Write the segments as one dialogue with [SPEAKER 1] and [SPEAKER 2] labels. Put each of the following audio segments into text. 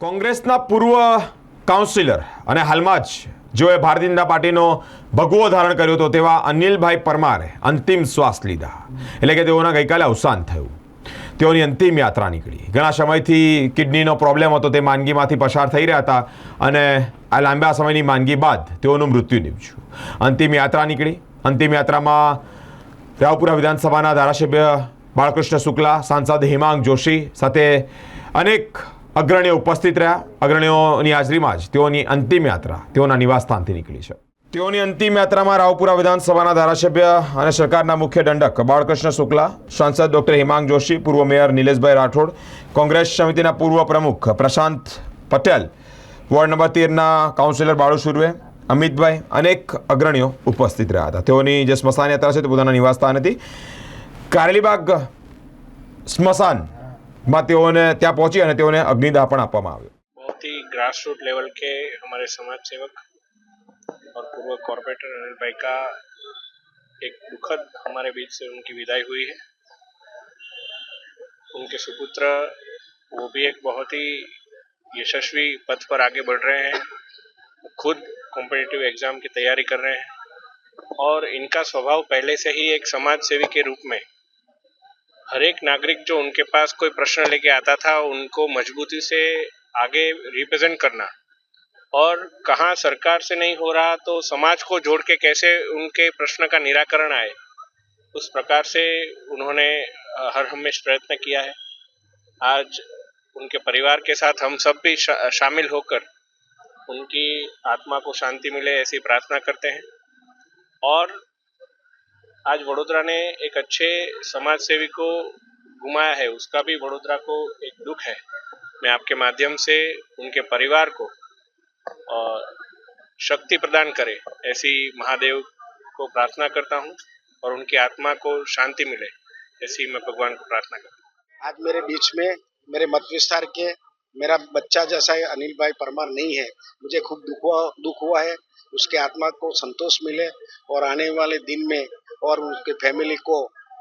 [SPEAKER 1] કોંગ્રેસના પૂર્વ કાઉન્સિલર અને હાલમાં જ જેઓએ ભારતીય જનતા પાર્ટીનો ભગવો ધારણ કર્યો હતો તેવા અનિલભાઈ પરમારે અંતિમ શ્વાસ લીધા, એટલે કે તેઓના ગઈકાલે અવસાન થયું. તેઓની અંતિમ યાત્રા નીકળી. ઘણા સમયથી કિડનીનો પ્રોબ્લેમ હતો, તે માંદગીમાંથી પસાર થઈ રહ્યા હતા અને આ લાંબા સમયની માંદગી બાદ તેઓનું મૃત્યુ નીપજ્યું. અંતિમ યાત્રા નીકળી. અંતિમ યાત્રામાં રાવપુરા વિધાનસભાના ધારાસભ્ય બાળકૃષ્ણ શુક્લા, સાંસદ હેમાંગ જોશી સાથે અનેક અગ્રણીઓ ઉપસ્થિત રહ્યા. અગ્રણીઓની હાજરીમાં જ તેઓની અંતિમ યાત્રા તેઓના નિવાસસ્થાનથી નીકળી છે. તેઓની અંતિમ યાત્રામાં રાવપુરા વિધાનસભાના ધારાસભ્ય અને સરકારના મુખ્ય દંડક બાળકૃષ્ણ શુક્લા, સાંસદ ડોક્ટર હેમાંગ જોશી, પૂર્વ મેયર નિલેશભાઈ રાઠોડ, કોંગ્રેસ સમિતિના પૂર્વ પ્રમુખ પ્રશાંત પટેલ, વોર્ડ નંબર 13ના કાઉન્સિલર બાળુ સુર્વે, અમિતભાઈ, અનેક અગ્રણીઓ ઉપસ્થિત રહ્યા હતા. તેઓની જે સ્મશાન યાત્રા છે તે પોતાના નિવાસસ્થાનેથી કારેલીબાગ स्मशान तेओने त्या पहुंची और तेओने अग्निदाह पण आपवामां आव्यो.
[SPEAKER 2] बहुत ही ग्रास रूट लेवल के हमारे समाज सेवक और पूर्व कॉर्पोरेटर अनिल भाई का एक दुखद हमारे बीच से उनकी विदाई हुई है. उनके सुपुत्र वो भी एक बहुत ही यशस्वी पथ पर आगे बढ़ रहे हैं, खुद कॉम्पिटिटिव एग्जाम की तैयारी कर रहे हैं और इनका स्वभाव पहले से ही एक समाज सेवी के रूप में हर एक नागरिक जो उनके पास कोई प्रश्न लेके आता था उनको मजबूती से आगे रिप्रेजेंट करना और कहाँ सरकार से नहीं हो रहा तो समाज को जोड़ के कैसे उनके प्रश्न का निराकरण आए, उस प्रकार से उन्होंने हर हमेश प्रयत्न किया है. आज उनके परिवार के साथ हम सब भी शामिल होकर उनकी आत्मा को शांति मिले ऐसी प्रार्थना करते हैं. और आज वडोदरा ने एक अच्छे समाज सेवी को गुमाया है, उसका भी वडोदरा को एक दुख है. मैं आपके माध्यम से उनके परिवार को शक्ति प्रदान करे ऐसी महादेव को प्रार्थना करता हूँ और उनकी आत्मा को शांति मिले ऐसी मैं भगवान को प्रार्थना करता हूँ.
[SPEAKER 3] आज मेरे बीच में मेरे मत विस्तार के मेरा बच्चा जैसा अनिल भाई परमार नहीं है. मुझे खूब दुख हुआ है. उसके आत्मा को संतोष मिले और आने वाले दिन में और उसके फैमिली को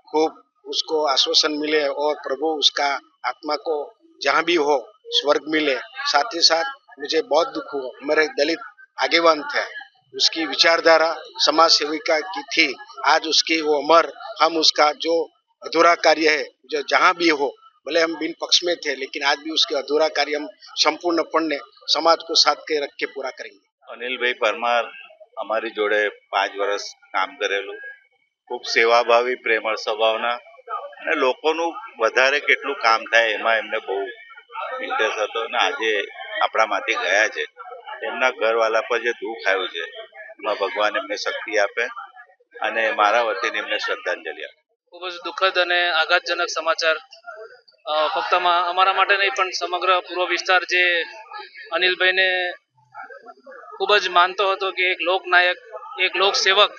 [SPEAKER 3] खूब उसको आश्वासन मिले और प्रभु उसका आत्मा को जहाँ भी हो स्वर्ग मिले. साथ ही साथ मुझे बहुत दुख हुआ, मेरे दलित आगेवान थे, उसकी विचारधारा समाज सेविका की थी. आज उसकी वो अमर, हम उसका जो अधूरा कार्य है जो जहाँ भी हो, भले हम बिन पक्ष में थे लेकिन आज भी उसके अधूरा कार्य हम संपूर्णपणे समाज को साथ के रख के पूरा करेंगे.
[SPEAKER 4] अनिल भाई परमार અમારી જોડે 5 વર્ષ કામ કરેલું, ખૂબ સેવાભાવી, પ્રેમળ સ્વભાવના અને લોકોનું વધારે કેટલું કામ થાય એમાં એમને બહુ ઇન્ટરેસ્ટ હતો અને આજે આપણામાંથી ગયા છે. એમના ઘરવાળા પર જે દુઃખ આવ્યું છે એમાં ભગવાન એમને શક્તિ આપે અને મારા વતીને એમને શ્રદ્ધાંજલિ આપે.
[SPEAKER 5] ખૂબ જ દુઃખદ અને આઘાતજનક સમાચાર ફક્ત અમારા માટે નહીં પણ સમગ્ર પૂર્વ વિસ્તાર જે અનિલભાઈને ખૂબ જ માનતો હતો કે એક લોકનાયક, એક લોકસેવક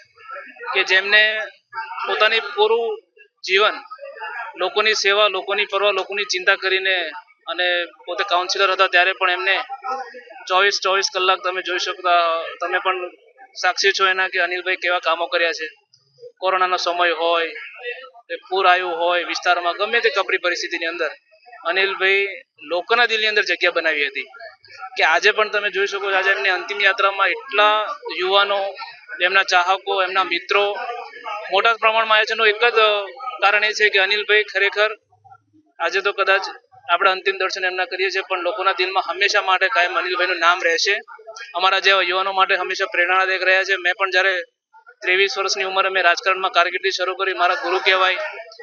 [SPEAKER 5] કે જેમને પોતાની પૂરું જીવન લોકોની સેવા, લોકોની પરવા, લોકોની ચિંતા કરીને અને પોતે કાઉન્સિલર હતા ત્યારે પણ એમને 24 કલાક તમે જોઈ શકતા, તમે પણ સાક્ષી છો એના કે અનિલભાઈ કેવા કામો કર્યા છે. કોરોનાનો સમય હોય, પૂર આવ્યું હોય વિસ્તારમાં, ગમે તે કપરી પરિસ્થિતિની અંદર અનિલભાઈ લોકોના દિલની અંદર જગ્યા બનાવી હતી કે આજે પણ તમે જોઈ શકો છો. આજે એમની અંતિમ યાત્રામાં એટલા યુવાનો, એમના ચાહકો, એમના મિત્રો મોટા પ્રમાણમાં આવ્યા છે. એનું એક જ કારણ એ છે કે અનિલભાઈ ખરેખર આજે તો કદાચ આપણે અંતિમ દર્શન એમના કરીએ છીએ પણ લોકોના દિલમાં હંમેશા માટે કાયમ અનિલભાઈનું નામ રહેશે. અમારા જેવા યુવાનો માટે હંમેશા પ્રેરણાદાયક રહ્યા છે. મેં પણ જ્યારે 23 વર્ષની ઉંમરે મેં રાજકારણમાં કારકિર્દી શરૂ કરી, મારા ગુરુ કહેવાય,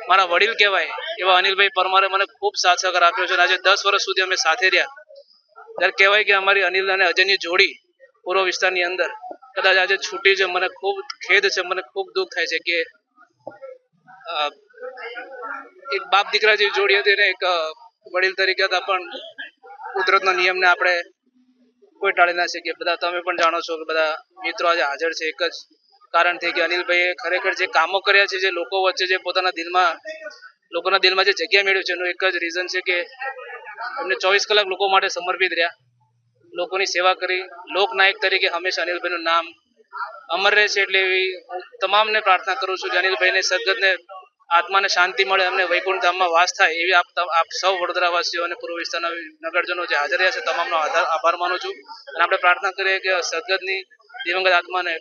[SPEAKER 5] મારા વડીલ કહેવાય એવા અનિલભાઈ પરમારે મને ખૂબ સાથ સહકાર આપ્યો છે. આજે 10 વર્ષ સુધી અમે સાથે રહ્યા. ત્યારે કહેવાય કે અમારી અનિલ અને અજયની જોડી પૂર્વ વિસ્તારની અંદર કદાચ આજે છૂટી છે. મને ખૂબ ખેદ છે, મને ખૂબ દુઃખ થાય છે કે એક બાપ દીકરા જેવી જોડી હતી ને એક વડીલ તરીકે હતા પણ કુદરતના નિયમને આપણે કોઈ ટાળી ના શકીએ. બધા તમે પણ જાણો છો કે બધા મિત્રો આજે હાજર છે એક જ કારણથી કે અનિલભાઈએ ખરેખર જે કામો કર્યા છે, જે લોકો વચ્ચે જે પોતાના દિલમાં, લોકોના દિલમાં જે જગ્યા મેળવી છે એનું એક જ રીઝન છે કે એમને 24 કલાક લોકો માટે સમર્પિત રહ્યા, લોકોની સેવા કરી. લોકનાયક તરીકે હંમેશા અનિલભાઈનું નામ અમર રહે છે. એટલે એવી હું તમામને પ્રાર્થના કરું છું કે અનિલભાઈને સદગતને આત્માને શાંતિ મળે, એમને વૈકુંઠ ધામમાં વાસ થાય એવી આપ સૌ વડોદરાવાસીઓ અને પૂર્વ વિસ્તારના નગરજનો જે હાજર રહ્યા છે તમામનો આભાર માનું છું. અને આપણે પ્રાર્થના કરીએ કે સદગતની દિવંગત આત્માને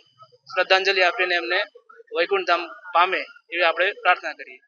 [SPEAKER 5] શ્રદ્ધાંજલિ આપીને એમને વૈકુંઠ ધામ પામે એવી આપણે પ્રાર્થના કરીએ.